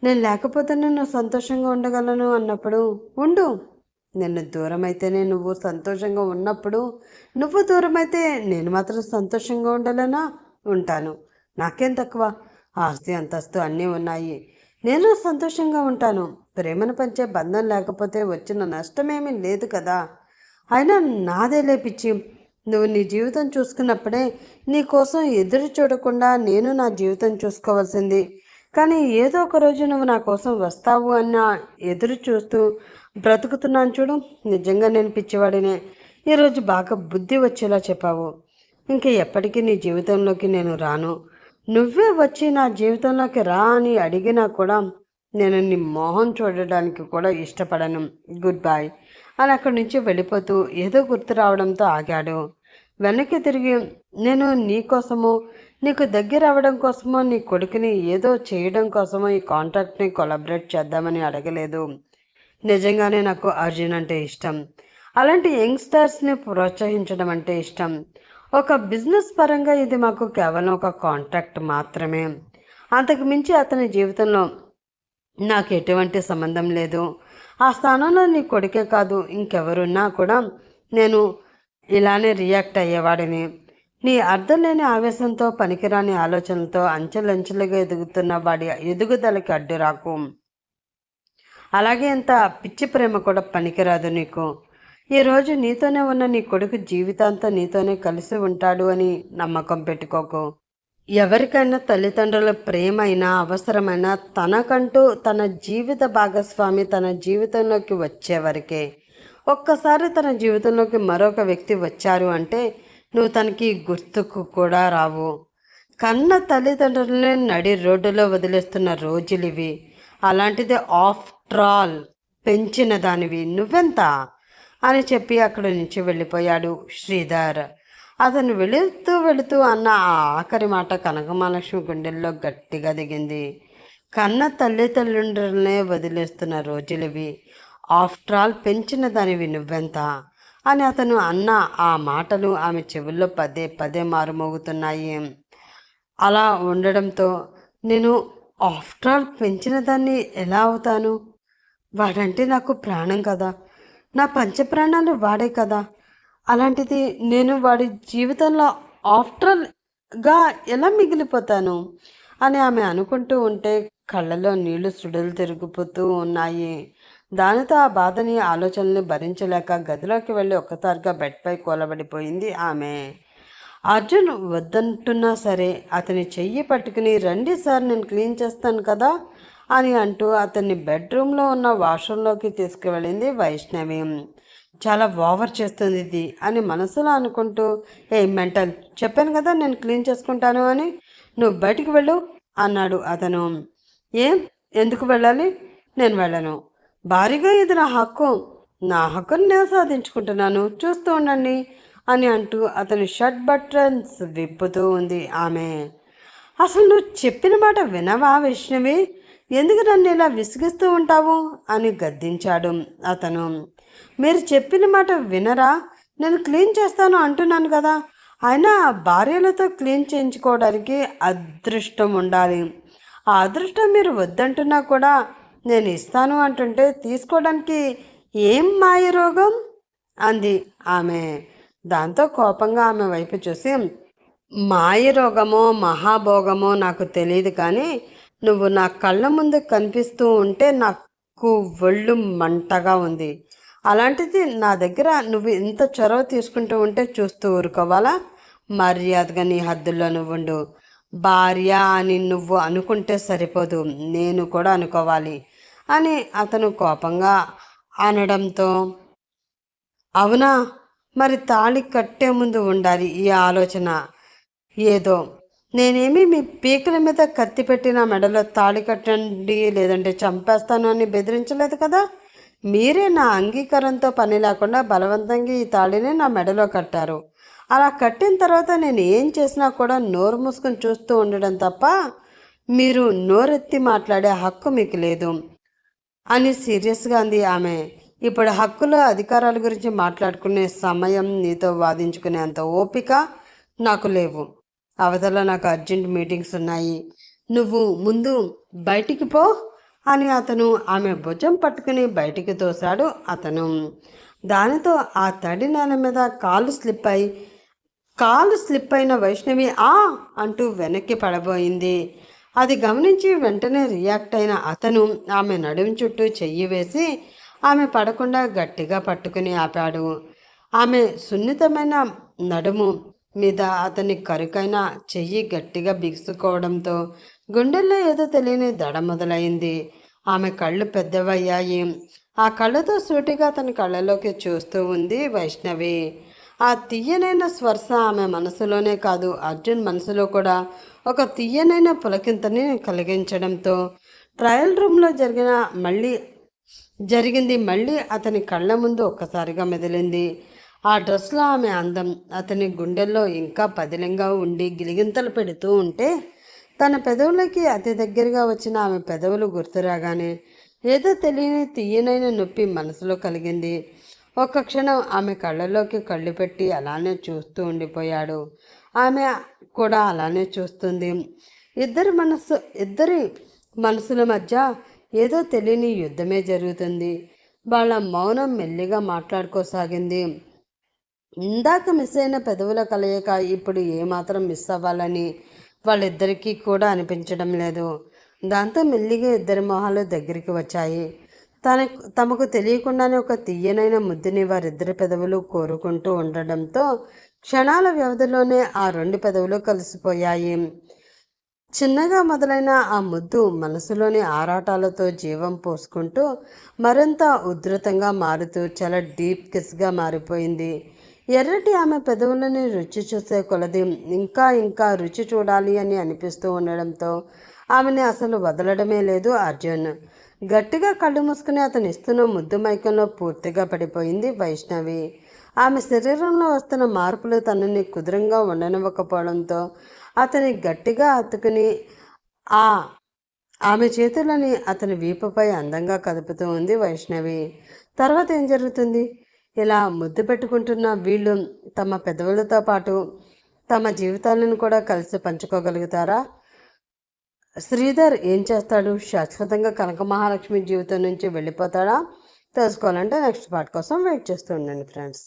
నేను లేకపోతే నేను సంతోషంగా ఉండగలను అన్నప్పుడు ఉండు, నిన్ను దూరం అయితేనే నువ్వు సంతోషంగా ఉన్నప్పుడు, నువ్వు దూరం అయితే నేను మాత్రం సంతోషంగా ఉండలేనా? ఉంటాను. నాకేం తక్కువ? ఆస్తి అంతస్తు అన్నీ ఉన్నాయి. నేను సంతోషంగా ఉంటాను. ప్రేమను పంచే బంధం లేకపోతే వచ్చిన నష్టమేమీ లేదు కదా. అయినా నాదేలే పిచ్చి. నువ్వు నీ జీవితం చూసుకున్నప్పుడే నీ కోసం ఎదురు చూడకుండా నేను నా జీవితం చూసుకోవాల్సింది. కానీ ఏదో ఒక రోజు నువ్వు నా కోసం వస్తావు అన్న ఎదురు చూస్తూ బ్రతుకుతున్నాను చూడు. నిజంగా నేను పిచ్చివాడినే. ఈరోజు బాగా బుద్ధి వచ్చేలా చెప్పావు. ఇంక ఎప్పటికీ నీ జీవితంలోకి నేను రాను. నువ్వే వచ్చి నా జీవితంలోకి రా అని అడిగినా కూడా నేను నీ మొహం చూడడానికి కూడా ఇష్టపడను. గుడ్ బై అని అక్కడి నుంచి వెళ్ళిపోతూ ఏదో గుర్తు రావడంతో ఆగాడు. వెనక్కి తిరిగి నేను నీకోసమో, నీకు దగ్గర అవ్వడం కోసమో, నీ కొడుకుని ఏదో చేయడం కోసమో ఈ కాంట్రాక్ట్ని కొలాబరేట్ చేద్దామని అడగలేదు. నిజంగానే నాకు అర్జున్ అంటే ఇష్టం. అలాంటి యంగ్స్టర్స్ని ప్రోత్సహించడం అంటే ఇష్టం. ఒక బిజినెస్ పరంగా ఇది మాకు కేవలం ఒక కాంట్రాక్ట్ మాత్రమే. అంతకు మించి అతని జీవితంలో నాకు ఎటువంటి సంబంధం లేదు. ఆ స్థానంలో నీ కొడుకే కాదు, ఇంకెవరున్నా కూడా నేను ఇలానే రియాక్ట్ అయ్యేవాడిని. నీ అర్థం లేని ఆవేశంతో, పనికిరాని ఆలోచనలతో అంచెలంచెలుగా ఎదుగుతున్న వాడి ఎదుగుదలకి అడ్డు రాకు. అలాగే ఎంత పిచ్చి ప్రేమ కూడా పనికిరాదు నీకు. ఈరోజు నీతోనే ఉన్న నీ కొడుకు జీవితాంతం నీతోనే కలిసి ఉంటాడు అని నమ్మకం పెట్టుకోకు. ఎవరికైనా తల్లిదండ్రుల ప్రేమైనా, అవసరమైనా తనకంటూ తన జీవిత భాగస్వామి తన జీవితంలోకి వచ్చేవరకే. ఒక్కసారి తన జీవితంలోకి మరొక వ్యక్తి వచ్చారు అంటే నువ్వు తనకి గుర్తుకు కూడా రావు. కన్న తల్లిదండ్రులనే నడి రోడ్డులో వదిలేస్తున్న రోజులివి. అలాంటిది ఆఫ్టర్ ఆల్ పెంచిన దానివి నువ్వెంత అని చెప్పి అక్కడి నుంచి వెళ్ళిపోయాడు శ్రీధర్. అతను వెళుతూ అన్న ఆ ఆఖరి మాట కనకమహాలక్ష్మి గుండెల్లో గట్టిగా దిగింది. కన్న తల్లిదండ్రులనే వదిలేస్తున్న రోజులివి. ఆఫ్టర్ ఆల్ పెంచిన దానివి నువ్వెంత అని అతను అన్న ఆ మాటలు ఆమె చెవుల్లో పదే పదే మారుమోగుతున్నాయి. అలా ఉండడంతో నేను ఆఫ్టర్ ఆల్ పెంచిన దాన్ని ఎలా అవుతాను? వాడంటే నాకు ప్రాణం కదా, నా పంచప్రాణాలు వాడే కదా. అలాంటిది నేను వాడి జీవితంలో ఆఫ్టర్గా ఎలా మిగిలిపోతాను అని ఆమె అనుకుంటూ ఉంటే కళ్ళలో నీళ్లు సుడులు తిరిగిపోతూ ఉన్నాయి. దానితో ఆ బాధని, ఆలోచనల్ని భరించలేక గదిలోకి వెళ్ళి ఒక్కసారిగా బెడ్పై కూలబడిపోయింది ఆమె. అర్జున్ వద్దంటున్నా సరే అతని చెయ్యి పట్టుకుని, రండి సార్ నేను క్లీన్ చేస్తాను కదా అని అంటూ అతన్ని బెడ్రూమ్లో ఉన్న వాష్రూమ్లోకి తీసుకువెళ్ళింది వైష్ణవి. చాలా ఓవర్ చేస్తుంది ఇది అని మనసులో అనుకుంటూ, ఏ మెంటల్, చెప్పాను కదా నేను క్లీన్ చేసుకుంటాను అని, నువ్వు బయటికి వెళ్ళు అన్నాడు అతను. ఏం, ఎందుకు వెళ్ళాలి? నేను వెళ్ళను. భారీగా ఇది నా హక్కు, నా హక్కును నేను సాధించుకుంటున్నాను, చూస్తూ ఉండండి అని అంటూ అతని షర్ట్ బటన్స్ విప్పుతూ ఉంది ఆమె. అసలు నువ్వు చెప్పిన మాట వినవా వైష్ణవి? ఎందుకు నన్ను ఇలా విసిగిస్తూ ఉంటావు అని గద్దించాడు అతను. మీరు చెప్పిన మాట వినరా? నేను క్లీన్ చేస్తాను అంటున్నాను కదా. అయినా భార్యలతో క్లీన్ చేయించుకోవడానికి అదృష్టం ఉండాలి. ఆ అదృష్టం మీరు వద్దంటున్నా కూడా నేను ఇస్తాను అంటుంటే తీసుకోవడానికి ఏం మాయ రోగం అంది ఆమె. దాంతో కోపంగా ఆమె వైపు చూసి, మాయ రోగమో మహాభోగమో నాకు తెలియదు, కానీ నువ్వు నా కళ్ళ ముందు కనిపిస్తూ ఉంటే నాకు ఒళ్ళు మంటగా ఉంది. అలాంటిది నా దగ్గర నువ్వు ఇంత చొరవ తీసుకుంటూ ఉంటే చూస్తూ ఊరుకోవాలా? మర్యాదగా నీ హద్దుల్లో నువ్వు ఉండు. భార్య అని నువ్వు అనుకుంటే సరిపోదు, నేను కూడా అనుకోవాలి అని అతను కోపంగా అనడంతో, అవునా, మరి తాళి కట్టే ముందు ఉండాలి ఈ ఆలోచన. ఏదో నేనేమి మీ పీకల మీద కత్తి పెట్టి నా మెడలో తాళి కట్టండి లేదంటే చంపేస్తాను అని బెదిరించలేదు కదా. మీరే నా అంగీకారంతో పని లేకుండా బలవంతంగా ఈ తాళిని నా మెడలో కట్టారు. అలా కట్టిన తర్వాత నేను ఏం చేసినా కూడా నోరు మూసుకొని చూస్తూ ఉండడం తప్ప మీరు నోరెత్తి మాట్లాడే హక్కు మీకు లేదు అని సీరియస్గా అంది ఆమె. ఇప్పుడు హక్కులు, అధికారాల గురించి మాట్లాడుకునే సమయం, నీతో వాదించుకునే అంత ఓపిక నాకు లేవు. అవతల నాకు అర్జెంట్ మీటింగ్స్ ఉన్నాయి. నువ్వు ముందు బయటికి పో అని అతను ఆమె భుజం పట్టుకుని బయటికి తోశాడు అతను. దానితో ఆ తడి నేల మీద కాలు స్లిప్ అయిన వైష్ణవి ఆ అంటూ వెనక్కి పడబోయింది. అది గమనించి వెంటనే రియాక్ట్ అయిన అతను ఆమె నడుము చుట్టూ చెయ్యి వేసి ఆమె పడకుండా గట్టిగా పట్టుకుని ఆపాడు. ఆమె సున్నితమైన నడుము మీద అతని కరుకైన చెయ్యి గట్టిగా బిగుసుకోవడంతో గుండెల్లో ఏదో తెలియని దడ మొదలైంది. ఆమె కళ్ళు పెద్దవయ్యాయి. ఆ కళ్ళతో సూటిగా అతని కళ్ళలోకి చూస్తూ ఉంది వైష్ణవి. ఆ తీయనైన స్పర్శ ఆమె మనసులోనే కాదు, అర్జున్ మనసులో కూడా ఒక తీయనైన పులకింతని కలిగించడంతో ట్రయల్ రూమ్లో జరిగింది మళ్ళీ అతని కళ్ళ ముందు ఒక్కసారిగా మెదిలింది. ఆ డ్రెస్లో ఆమె అందం అతని గుండెల్లో ఇంకా పదిలంగా ఉండి గిలిగింతలు పెడుతూ ఉంటే తన పెదవులకి అతి దగ్గరగా వచ్చిన ఆమె పెదవులు గుర్తురాగానే ఏదో తెలియని తీయనైన నొప్పి మనసులో కలిగింది. ఒక్క క్షణం ఆమె కళ్ళలోకి కళ్ళు పెట్టి అలానే చూస్తూ ఉండిపోయాడు. ఆమె కూడా అలానే చూస్తుంది. ఇద్దరి మనసుల మధ్య ఏదో తెలియని యుద్ధమే జరుగుతుంది. వాళ్ళ మౌనం మెల్లిగా మాట్లాడుకోసాగింది. ఇందాక మిస్ అయిన పెదవుల కలయిక ఇప్పుడు ఏమాత్రం మిస్ అవ్వాలని వాళ్ళిద్దరికీ కూడా అనిపించడం లేదు. దాంతో మెల్లిగా ఇద్దరి మొహాలు దగ్గరికి వచ్చాయి. తమకు తెలియకుండానే ఒక తీయనైన ముద్దుని వారిద్దరి పెదవులు కోరుకుంటూ ఉండడంతో క్షణాల వ్యవధిలోనే ఆ రెండు పెదవులు కలిసిపోయాయి. చిన్నగా మొదలైన ఆ ముద్దు మనసులోని ఆరాటాలతో జీవం పోసుకుంటూ మరింత ఉధృతంగా మారుతూ చాలా డీప్ కిస్గా మారిపోయింది. ఎర్రటి ఆమె పెదవులని రుచి చూసే కొలది ఇంకా ఇంకా రుచి చూడాలి అని అనిపిస్తూ ఉండడంతో ఆమెని అసలు వదలడమే లేదు అర్జున్. గట్టిగా కళ్ళు మూసుకుని అతను ఇస్తున్న ముద్దు మైకంలో పూర్తిగా పడిపోయింది వైష్ణవి. ఆమె శరీరంలో వస్తున్న మార్పులు తనని కుదురంగా ఉండనివ్వకపోవడంతో అతని గట్టిగా హత్తుకుని ఆమె చేతులని అతని వీపుపై అందంగా కదుపుతూ ఉంది వైష్ణవి. తర్వాత ఏం జరుగుతుంది? ఇలా ముద్దు పెట్టుకుంటున్న వీళ్ళు తమ పెదవులతో పాటు తమ జీవితాలను కూడా కలిసి పంచుకోగలుగుతారా? శ్రీధర్ ఏం చేస్తాడు? శాశ్వతంగా కనక మహాలక్ష్మి జీవితం నుంచి వెళ్ళిపోతాడా? తెలుసుకోవాలంటే నెక్స్ట్ పార్ట్ కోసం వెయిట్ చేస్తూ ఉండండి ఫ్రెండ్స్.